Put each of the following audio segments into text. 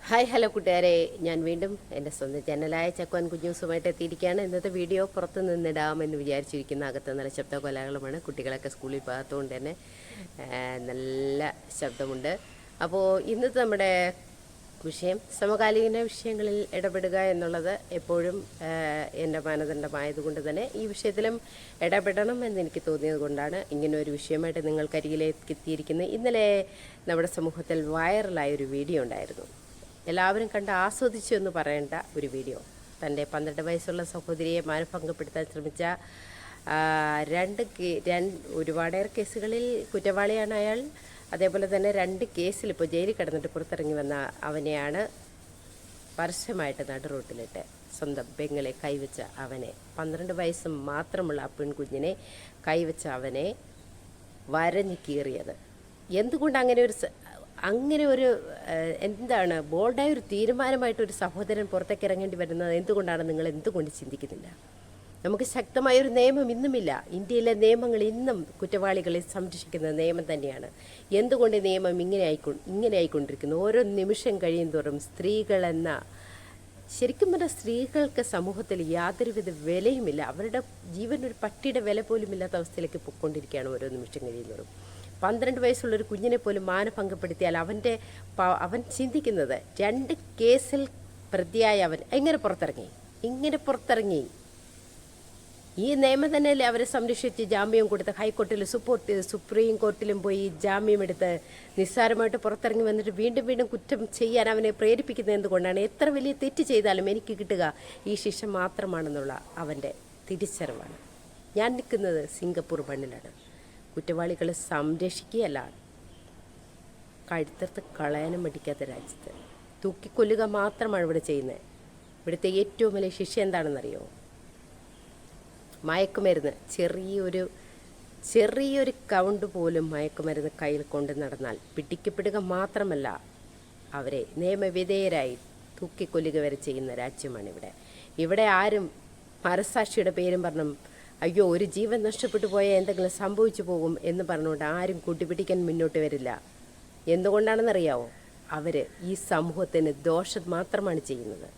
Hi hello കൂട്ടുകാരെ, ഞാൻ വീണ്ടും എൻ്റെ സ്വന്തം ചാനലായ ചക്കുവാൻ കുഞ്ഞൂസുമായിട്ട് എത്തിയിരിക്കുകയാണ്. ഇന്നത്തെ വീഡിയോ പുറത്ത് നിന്നിടാമെന്ന് വിചാരിച്ചിരിക്കുന്ന അകത്ത് നല്ല ശബ്ദ കോലാഹലമാണ്. കുട്ടികളൊക്കെ സ്കൂളിൽ പോകാത്തതുകൊണ്ട് തന്നെ നല്ല ശബ്ദമുണ്ട്. അപ്പോൾ ഇന്നത്തെ നമ്മുടെ വിഷയം സമകാലീന വിഷയങ്ങളിൽ ഇടപെടുക എന്നുള്ളത് എപ്പോഴും എൻ്റെ മാനദണ്ഡമായതുകൊണ്ട് തന്നെ ഈ വിഷയത്തിലും ഇടപെടണം എന്ന് എനിക്ക് തോന്നിയത് കൊണ്ടാണ് ഇങ്ങനെ ഒരു വിഷയമായിട്ട് നിങ്ങൾക്കരികിലേക്ക് എത്തിയിരിക്കുന്നത്. ഇന്നലെ നമ്മുടെ സമൂഹത്തിൽ വൈറലായൊരു വീഡിയോ ഉണ്ടായിരുന്നു. എല്ലാവരും കണ്ട് ആസ്വദിച്ചു എന്ന് പറയേണ്ട ഒരു വീഡിയോ. തൻ്റെ 12 വയസ്സുള്ള സഹോദരിയെ മാനഭംഗപ്പെടുത്താൻ ശ്രമിച്ച ഒരുപാടേറെ കേസുകളിൽ കുറ്റവാളിയാണ് അയാൾ. അതേപോലെ തന്നെ 2 കേസിൽ ഇപ്പോൾ ജയിലിൽ കിടന്നിട്ട് പുറത്തിറങ്ങി വന്ന അവനെയാണ് പരസ്യമായിട്ട് നടുറോട്ടിലിട്ട് സ്വന്തം പെങ്ങളെ കൈവച്ച അവനെ, 12 വയസ്സ് മാത്രമുള്ള ആ പെൺകുഞ്ഞിനെ കൈവച്ച അവനെ വരഞ്ഞു കീറിയത്. എന്തുകൊണ്ട് അങ്ങനെ ഒരു എന്താണ് ബോൾഡായ ഒരു തീരുമാനമായിട്ടൊരു സഹോദരൻ പുറത്തേക്ക് ഇറങ്ങേണ്ടി വരുന്നത് എന്തുകൊണ്ടാണ്? നിങ്ങൾ എന്തുകൊണ്ട് ചിന്തിക്കുന്നില്ല? നമുക്ക് ശക്തമായൊരു നിയമം ഇന്നുമില്ല. ഇന്ത്യയിലെ നിയമങ്ങൾ ഇന്നും കുറ്റവാളികളെ സംരക്ഷിക്കുന്ന നിയമം തന്നെയാണ്. എന്തുകൊണ്ട് നിയമം ഇങ്ങനെ ആയിക്കൊണ്ടിരിക്കുന്നു? ഓരോ നിമിഷം കഴിയും തോറും സ്ത്രീകളെന്ന ശരിക്കും പറഞ്ഞാൽ സ്ത്രീകൾക്ക് സമൂഹത്തിൽ യാതൊരുവിധ വിലയുമില്ല. അവരുടെ ജീവൻ ഒരു പട്ടിയുടെ വില പോലും ഇല്ലാത്ത അവസ്ഥയിലേക്ക് പൊയ്ക്കൊണ്ടിരിക്കുകയാണ് ഓരോ നിമിഷം കഴിയുന്നതും. 12 വയസ്സുള്ളൊരു കുഞ്ഞിനെ പോലും മാനഭംഗപ്പെടുത്തിയാൽ അവൻ ചിന്തിക്കുന്നത് 2 കേസിൽ പ്രതിയായ അവൻ ഇങ്ങനെ പുറത്തിറങ്ങി. ഈ നിയമം തന്നെയല്ലേ അവരെ സംരക്ഷിച്ച് ജാമ്യം കൊടുത്ത് ഹൈക്കോടതിയിൽ സുപ്രീം കോർട്ടിലും പോയി ജാമ്യമെടുത്ത് നിസ്സാരമായിട്ട് പുറത്തിറങ്ങി വന്നിട്ട് വീണ്ടും കുറ്റം ചെയ്യാൻ അവനെ പ്രേരിപ്പിക്കുന്നത് എന്തുകൊണ്ടാണ്? എത്ര വലിയ തെറ്റ് ചെയ്താലും എനിക്ക് കിട്ടുക ഈ ശിക്ഷ മാത്രമാണെന്നുള്ള അവൻ്റെ തിരിച്ചറിവാണ്. ഞാൻ നിൽക്കുന്നത് സിംഗപ്പൂർ മണ്ണിലാണ്. കുറ്റവാളികളെ സംരക്ഷിക്കുകയല്ല, കഴുത്തർത്ത് കളയാനും മടിക്കാത്ത രാജ്യത്ത് തൂക്കിക്കൊല്ലുക മാത്രമാണ് ഇവിടെ ചെയ്യുന്നത്. ഇവിടുത്തെ ഏറ്റവും വലിയ ശിക്ഷ എന്താണെന്നറിയോ? മയക്കുമരുന്ന്. ചെറിയൊരു കൗണ്ട് പോലും മയക്കുമരുന്ന് കയ്യിൽ കൊണ്ട് നടന്നാൽ പിടിക്കപ്പെടുക മാത്രമല്ല, അവരെ നിയമവിധേയരായി തൂക്കിക്കൊല്ലുക വരെ ചെയ്യുന്ന രാജ്യമാണ് ഇവിടെ ആരും മനസാക്ഷിയുടെ പേരും പറഞ്ഞു അയ്യോ ഒരു ജീവൻ നഷ്ടപ്പെട്ടു പോയാൽ എന്തെങ്കിലും സംഭവിച്ചു പോകും എന്ന് പറഞ്ഞുകൊണ്ട് ആരും കൂട്ടിപ്പിടിക്കാൻ മുന്നോട്ട് വരില്ല. എന്തുകൊണ്ടാണെന്നറിയാവോ? അവർ ഈ സമൂഹത്തിന് ദോഷം മാത്രമാണ് ചെയ്യുന്നത്.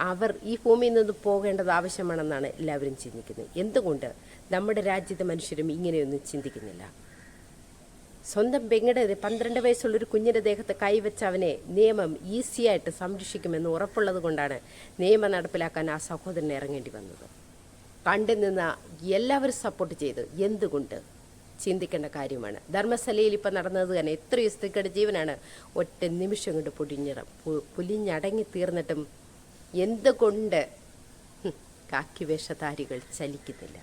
അവർ ഈ ഭൂമിയിൽ നിന്ന് പോകേണ്ടത് ആവശ്യമാണെന്നാണ് എല്ലാവരും ചിന്തിക്കുന്നത്. എന്തുകൊണ്ട് നമ്മുടെ രാജ്യത്തെ മനുഷ്യരും ഇങ്ങനെയൊന്നും ചിന്തിക്കുന്നില്ല? സ്വന്തം പെങ്ങളുടെ 12 വയസ്സുള്ളൊരു കുഞ്ഞിൻ്റെ ദേഹത്ത് കൈവച്ച അവനെ നിയമം ഈസിയായിട്ട് സംരക്ഷിക്കുമെന്ന് ഉറപ്പുള്ളത് കൊണ്ടാണ് നിയമം നടപ്പിലാക്കാൻ ആ സഹോദരനെ ഇറങ്ങേണ്ടി വന്നത്. കണ്ടു നിന്ന എല്ലാവരും സപ്പോർട്ട് ചെയ്തു. എന്തുകൊണ്ട്? ചിന്തിക്കേണ്ട കാര്യമാണ്. ധർമ്മശലയിൽ ഇപ്പം നടന്നത് തന്നെ എത്രയോ സ്ത്രീകളുടെ ജീവനാണ് ഒറ്റ നിമിഷം കൊണ്ട് പൊലിഞ്ഞടങ്ങി തീർന്നിട്ടും എന്തുകൊണ്ട് കാക്കിവേഷധാരികൾ ചലിക്കുന്നില്ല?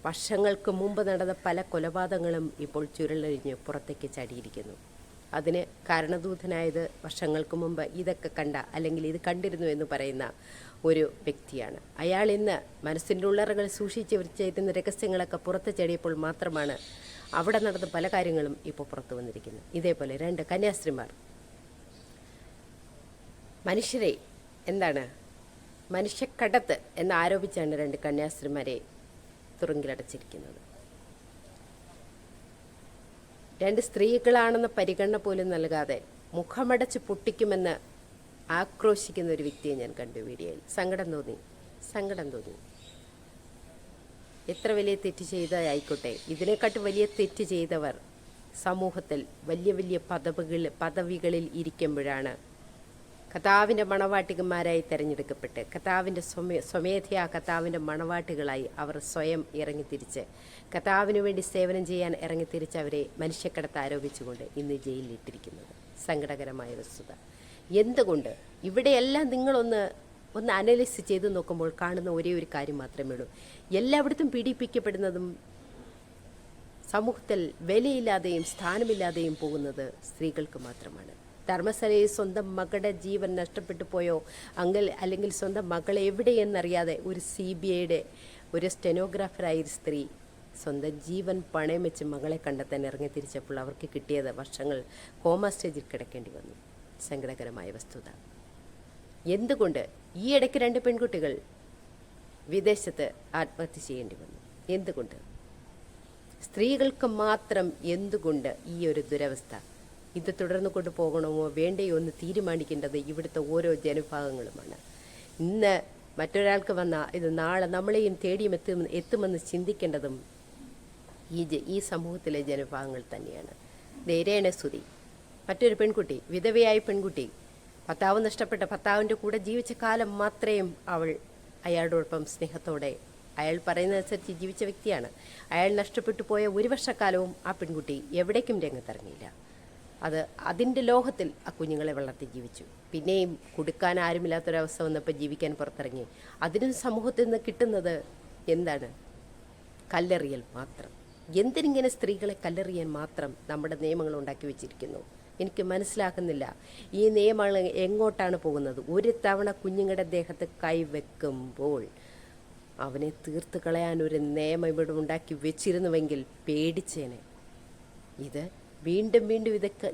വർഷങ്ങൾക്ക് മുമ്പ് നടന്ന പല കൊലപാതകങ്ങളും ഇപ്പോൾ ചുരുളഴിഞ്ഞ് പുറത്തേക്ക് ചാടിയിരിക്കുന്നു. അതിന് കാരണദൂതനായത് വർഷങ്ങൾക്ക് മുമ്പ് ഇതൊക്കെ കണ്ട അല്ലെങ്കിൽ ഇത് കണ്ടിരുന്നു എന്ന് പറയുന്ന ഒരു വ്യക്തിയാണ്. അയാൾ ഇന്ന് മനസ്സിൻ്റെ ഉള്ളറകൾ സൂക്ഷിച്ച് വെച്ചിരുന്ന രഹസ്യങ്ങളൊക്കെ പുറത്ത് ചാടിയപ്പോൾ മാത്രമാണ് അവിടെ നടന്ന പല കാര്യങ്ങളും ഇപ്പോൾ പുറത്തു വന്നിരിക്കുന്നത്. ഇതേപോലെ 2 കന്യാസ്ത്രീമാർ മനുഷ്യരെ മനുഷ്യക്കടത്ത് എന്നാരോപിച്ചാണ് 2 കന്യാസ്ത്രീമാരെ തുറുങ്കിലടച്ചിരിക്കുന്നത്. 2 സ്ത്രീകളാണെന്ന പരിഗണന പോലും നൽകാതെ മുഖമടച്ച് പൊട്ടിക്കുമെന്ന് ആക്രോശിക്കുന്ന ഒരു വ്യക്തിയെ ഞാൻ കണ്ടു വീഡിയോയിൽ. സങ്കടം തോന്നി. എത്ര വലിയ തെറ്റ് ചെയ്തതായിക്കോട്ടെ, ഇതിനെക്കാട്ട് വലിയ തെറ്റ് ചെയ്തവർ സമൂഹത്തിൽ വലിയ പദവികളിൽ ഇരിക്കുമ്പോഴാണ് കർത്താവിൻ്റെ മണവാട്ടികന്മാരായി തിരഞ്ഞെടുക്കപ്പെട്ട് സ്വമേധയാ കർത്താവിൻ്റെ മണവാട്ടികളായി അവർ സ്വയം ഇറങ്ങിത്തിരിച്ച് കർത്താവിന് വേണ്ടി സേവനം ചെയ്യാൻ ഇറങ്ങിത്തിരിച്ച് അവരെ മനുഷ്യക്കടത്ത് ആരോപിച്ചുകൊണ്ട് ഇന്ന് ജയിലിലിട്ടിരിക്കുന്നത് സങ്കടകരമായ വസ്തുത. എന്തുകൊണ്ട്? ഇവിടെയെല്ലാം നിങ്ങളൊന്ന് അനലൈസ് ചെയ്ത് നോക്കുമ്പോൾ കാണുന്ന ഒരേ ഒരു കാര്യം മാത്രമേ ഉള്ളൂ. എല്ലായിടത്തും പീഡിപ്പിക്കപ്പെടുന്നതും സമൂഹത്തിൽ വിലയില്ലാതെയും സ്ഥാനമില്ലാതെയും പോകുന്നത് സ്ത്രീകൾക്ക് മാത്രമാണ്. ധർമ്മശലയിൽ സ്വന്തം മകളുടെ ജീവൻ നഷ്ടപ്പെട്ടു പോയോ അല്ലെങ്കിൽ സ്വന്തം മകളെ എവിടെയെന്നറിയാതെ ഒരു CBIയുടെ ഒരു സ്റ്റെനോഗ്രാഫറായ ഒരു സ്ത്രീ സ്വന്തം ജീവൻ പണയം വെച്ച് മകളെ കണ്ടെത്താൻ ഇറങ്ങിത്തിരിച്ചപ്പോൾ അവർക്ക് കിട്ടിയത് വർഷങ്ങൾ കോമ സ്റ്റേജിൽ കിടക്കേണ്ടി വന്നു. സങ്കടകരമായ വസ്തുത. എന്തുകൊണ്ട്? ഈ ഇടയ്ക്ക് 2 പെൺകുട്ടികൾ വിദേശത്ത് ആത്മഹത്യ ചെയ്യേണ്ടി വന്നു. എന്തുകൊണ്ട്? സ്ത്രീകൾക്ക് മാത്രം എന്തുകൊണ്ട് ഈ ഒരു ദുരവസ്ഥ? ഇത് തുടർന്ന് കൊണ്ടുപോകണമോ വേണ്ടയോ എന്ന് തീരുമാനിക്കേണ്ടത് ഇവിടുത്തെ ഓരോ ജനവിഭാഗങ്ങളുമാണ്. ഇന്ന് മറ്റൊരാൾക്ക് വന്ന ഇത് നാളെ നമ്മളെയും തേടിയും എത്തുമെന്ന് ചിന്തിക്കേണ്ടതും ഈ സമൂഹത്തിലെ ജനവിഭാഗങ്ങൾ തന്നെയാണ്. ധൈര്യേണ സ്തുതി. മറ്റൊരു പെൺകുട്ടി, വിധവയായ പെൺകുട്ടി, ഭർത്താവ് നഷ്ടപ്പെട്ട ഭർത്താവിൻ്റെ കൂടെ ജീവിച്ച കാലം മാത്രമേ അവൾ അയാളോടൊപ്പം സ്നേഹത്തോടെ, അയാൾ പറയുന്നതനുസരിച്ച് ജീവിച്ച വ്യക്തിയാണ്. അയാൾ നഷ്ടപ്പെട്ടു പോയ ഒരു വർഷക്കാലവും ആ പെൺകുട്ടി എവിടേക്കും രംഗത്തിറങ്ങിയില്ല. അതിൻ്റെ ലോകത്തിൽ ആ കുഞ്ഞുങ്ങളെ വളർത്തി ജീവിച്ചു. പിന്നെയും കൊടുക്കാൻ ആരുമില്ലാത്തൊരവസ്ഥ വന്നപ്പോൾ ജീവിക്കാൻ പുറത്തിറങ്ങി. അതിനും സമൂഹത്തിൽ നിന്ന് കിട്ടുന്നത് എന്താണ്? കല്ലെറിയൽ മാത്രം. എന്തിനിങ്ങനെ സ്ത്രീകളെ കല്ലെറിയാൻ മാത്രം നമ്മുടെ നിയമങ്ങൾ ഉണ്ടാക്കി വെച്ചിരിക്കുന്നു? എനിക്ക് മനസ്സിലാക്കുന്നില്ല. ഈ നിയമങ്ങൾ എങ്ങോട്ടാണ് പോകുന്നത്? ഒരു തവണ കുഞ്ഞുങ്ങളുടെ ദേഹത്ത് കൈവെക്കുമ്പോൾ അവനെ തീർത്ത് കളയാൻ ഒരു നിയമം ഇവിടെ ഉണ്ടാക്കി വെച്ചിരുന്നുവെങ്കിൽ പേടിച്ചേനെ. ഇത് വീണ്ടും വീണ്ടും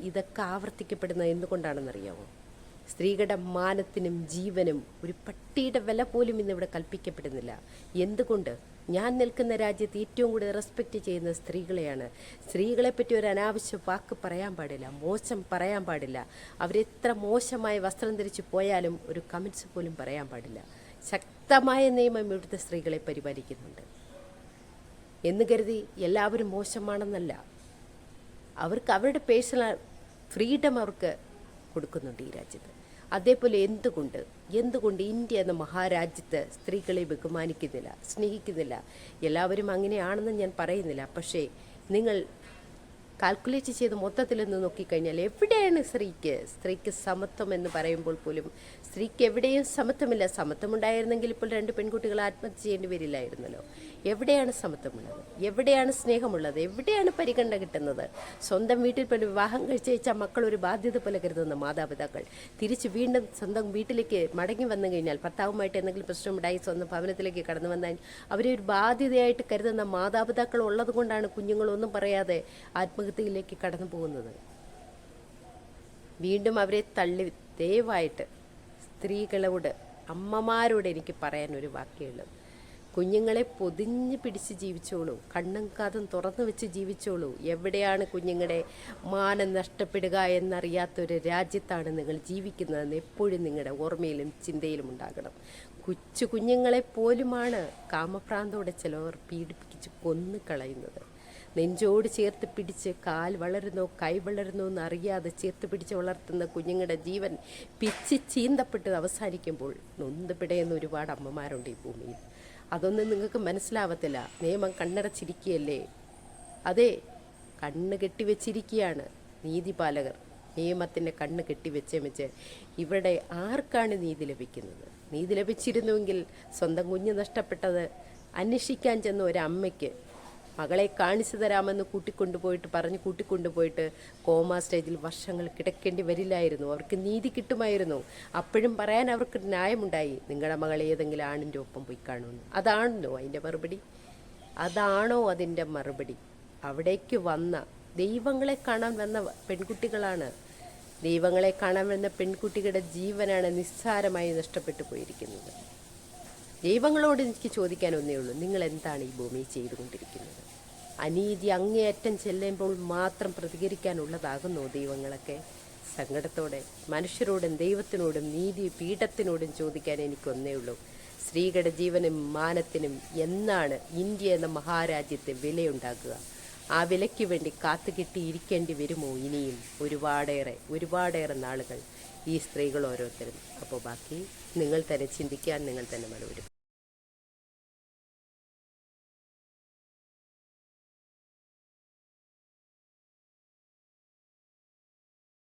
ഇതൊക്കെ ആവർത്തിക്കപ്പെടുന്നത് എന്തുകൊണ്ടാണെന്നറിയാമോ? സ്ത്രീകളുടെ മാനത്തിനും ജീവനും ഒരു പട്ടിയുടെ വില പോലും ഇന്നിവിടെ കൽപ്പിക്കപ്പെടുന്നില്ല. എന്തുകൊണ്ട്? ഞാൻ നിൽക്കുന്ന രാജ്യത്ത് ഏറ്റവും കൂടുതൽ റെസ്പെക്റ്റ് ചെയ്യുന്ന സ്ത്രീകളെയാണ്. സ്ത്രീകളെപ്പറ്റി ഒരു അനാവശ്യ വാക്ക് പറയാൻ പാടില്ല, മോശം പറയാൻ പാടില്ല. അവരെത്ര മോശമായ വസ്ത്രം ധരിച്ച് പോയാലും ഒരു കമൻസ് പോലും പറയാൻ പാടില്ല. ശക്തമായ നിയമം ഇവിടുത്തെ സ്ത്രീകളെ പരിപാലിക്കുന്നുണ്ട് എന്ന് കരുതി എല്ലാവരും മോശമാണെന്നല്ല. അവർക്ക് അവരുടെ പേഴ്സണൽ ഫ്രീഡം അവർക്ക് കൊടുക്കുന്നുണ്ട് ഈ രാജ്യത്ത്. അതേപോലെ എന്തുകൊണ്ട് ഇന്ത്യ എന്ന മഹാരാജ്യത്ത് സ്ത്രീകളെ ബഹുമാനിക്കുന്നില്ല, സ്നേഹിക്കുന്നില്ല? എല്ലാവരും അങ്ങനെയാണെന്ന് ഞാൻ പറയുന്നില്ല. പക്ഷേ നിങ്ങൾ കാൽക്കുലേറ്റ് ചെയ്ത് മൊത്തത്തിലൊന്ന് നോക്കിക്കഴിഞ്ഞാൽ എവിടെയാണ് സ്ത്രീക്ക് സമത്വം എന്ന് പറയുമ്പോൾ പോലും സ്ത്രീക്ക് എവിടെയും സമത്വമില്ല. സമത്വമുണ്ടായിരുന്നെങ്കിൽ ഇപ്പോൾ 2 പെൺകുട്ടികൾ ആത്മഹത്യ ചെയ്യേണ്ടി വരില്ലായിരുന്നല്ലോ. എവിടെയാണ് സമത്വമുള്ളത്? എവിടെയാണ് സ്നേഹമുള്ളത്? എവിടെയാണ് പരിഗണന കിട്ടുന്നത്? സ്വന്തം വീട്ടിൽ പോലും വിവാഹം കഴിച്ചയച്ച മക്കൾ ഒരു ബാധ്യത പോലെ കരുതുന്ന മാതാപിതാക്കൾ തിരിച്ച് വീണ്ടും സ്വന്തം വീട്ടിലേക്ക് മടങ്ങി വന്നു കഴിഞ്ഞാൽ, ഭർത്താവുമായിട്ട് എന്തെങ്കിലും പ്രശ്നമുണ്ടായി സ്വന്തം ഭവനത്തിലേക്ക് കടന്നു വന്നാൽ അവരെ ഒരു ബാധ്യതയായിട്ട് കരുതുന്ന മാതാപിതാക്കൾ ഉള്ളത് കൊണ്ടാണ് കുഞ്ഞുങ്ങളൊന്നും പറയാതെ ആത്മഹത്യയിലേക്ക് കടന്നു പോകുന്നത്. വീണ്ടും അവരെ തള്ളി. ദയവായിട്ട് സ്ത്രീകളോട്, അമ്മമാരോട് എനിക്ക് പറയാൻ ഒരു വാക്കേയുള്ളൂ. കുഞ്ഞുങ്ങളെ പൊതിഞ്ഞ് പിടിച്ച് ജീവിച്ചോളൂ, കണ്ണും കാതും തുറന്നു വെച്ച് ജീവിച്ചോളൂ. എവിടെയാണ് കുഞ്ഞുങ്ങളുടെ മാനം നഷ്ടപ്പെടുക എന്നറിയാത്തൊരു രാജ്യത്താണ് നിങ്ങൾ ജീവിക്കുന്നതെന്ന് എപ്പോഴും നിങ്ങളുടെ ഓർമ്മയിലും ചിന്തയിലും ഉണ്ടാകണം. കുഞ്ഞുങ്ങളെ പോലുമാണ് കാമഭ്രാന്തോടെ ചിലവർ പീഡിപ്പിച്ച് കൊന്നു കളയുന്നത്. നെഞ്ചോട് ചേർത്ത് പിടിച്ച് കാൽ വളരുന്നോ കൈ വളരുന്നോ എന്നറിയാതെ ചേർത്ത് പിടിച്ച് വളർത്തുന്ന കുഞ്ഞുങ്ങളുടെ ജീവൻ പിച്ച് ചീന്തപ്പെട്ട് അവസാനിക്കുമ്പോൾ നൊന്ത് പിടയുന്ന ഒരുപാട് അമ്മമാരുണ്ട് ഈ ഭൂമിയിൽ. അതൊന്നും നിങ്ങൾക്ക് മനസ്സിലാവത്തില്ല. നിയമം കണ്ണടച്ചിരിക്കുകയല്ലേ? അതെ, കണ്ണ് കെട്ടിവെച്ചിരിക്കുകയാണ് നീതിപാലകർ. നിയമത്തിൻ്റെ കണ്ണ് കെട്ടിവെച്ച് ഇവിടെ ആർക്കാണ് നീതി ലഭിക്കുന്നത്? നീതി ലഭിച്ചിരുന്നുവെങ്കിൽ സ്വന്തം കുഞ്ഞ് നഷ്ടപ്പെട്ടത് അന്വേഷിക്കാൻ ചെന്ന ഒരമ്മയ്ക്ക് മകളെ കാണിച്ചു തരാമെന്ന് കൂട്ടിക്കൊണ്ടുപോയിട്ട് കോമ സ്റ്റേജിൽ വർഷങ്ങൾ കിടക്കേണ്ടി വരില്ലായിരുന്നു. അവർക്ക് നീതി കിട്ടുമായിരുന്നു. അപ്പോഴും പറയാൻ അവർക്ക് ന്യായമുണ്ടായി, നിങ്ങളുടെ മകൾ ഏതെങ്കിലും ആണിൻ്റെ ഒപ്പം പോയി കാണുമെന്ന്. അതാണല്ലോ അതിൻ്റെ മറുപടി? അതാണോ അതിൻ്റെ മറുപടി? അവിടേക്ക് വന്ന ദൈവങ്ങളെ കാണാൻ വന്ന പെൺകുട്ടികളാണ്. ദൈവങ്ങളെ കാണാൻ വന്ന പെൺകുട്ടികളുടെ ജീവനാണ് നിസ്സാരമായി നഷ്ടപ്പെട്ടു പോയിരിക്കുന്നത്. ദൈവങ്ങളോട് എനിക്ക് ചോദിക്കാൻ ഒന്നേ ഉള്ളൂ, നിങ്ങൾ എന്താണ് ഈ ഭൂമിയിൽ ചെയ്തുകൊണ്ടിരിക്കുന്നത്? അനീതി അങ്ങേയറ്റം ചെല്ലുമ്പോൾ മാത്രം പ്രതികരിക്കാനുള്ളതാകുന്നു ദൈവങ്ങളൊക്കെ? സങ്കടത്തോടെ മനുഷ്യരോടും ദൈവത്തിനോടും നീതി പീഠത്തിനോടും ചോദിക്കാൻ എനിക്കൊന്നേ ഉള്ളൂ, സ്ത്രീകളുടെ ജീവനും മാനത്തിനും എന്നാണ് ഇന്ത്യ എന്ന മഹാരാജ്യത്തെ വിലയുണ്ടാക്കുക? ആ വിലയ്ക്ക് വേണ്ടി കാത്തുകിട്ടിയിരിക്കേണ്ടി വരുമോ ഇനിയും ഒരുപാടേറെ നാളുകൾ ഈ സ്ത്രീകൾ ഓരോരുത്തരും? അപ്പോൾ ബാക്കി നിങ്ങൾ തന്നെ ചിന്തിക്കാൻ, നിങ്ങൾ തന്നെ മറുപടി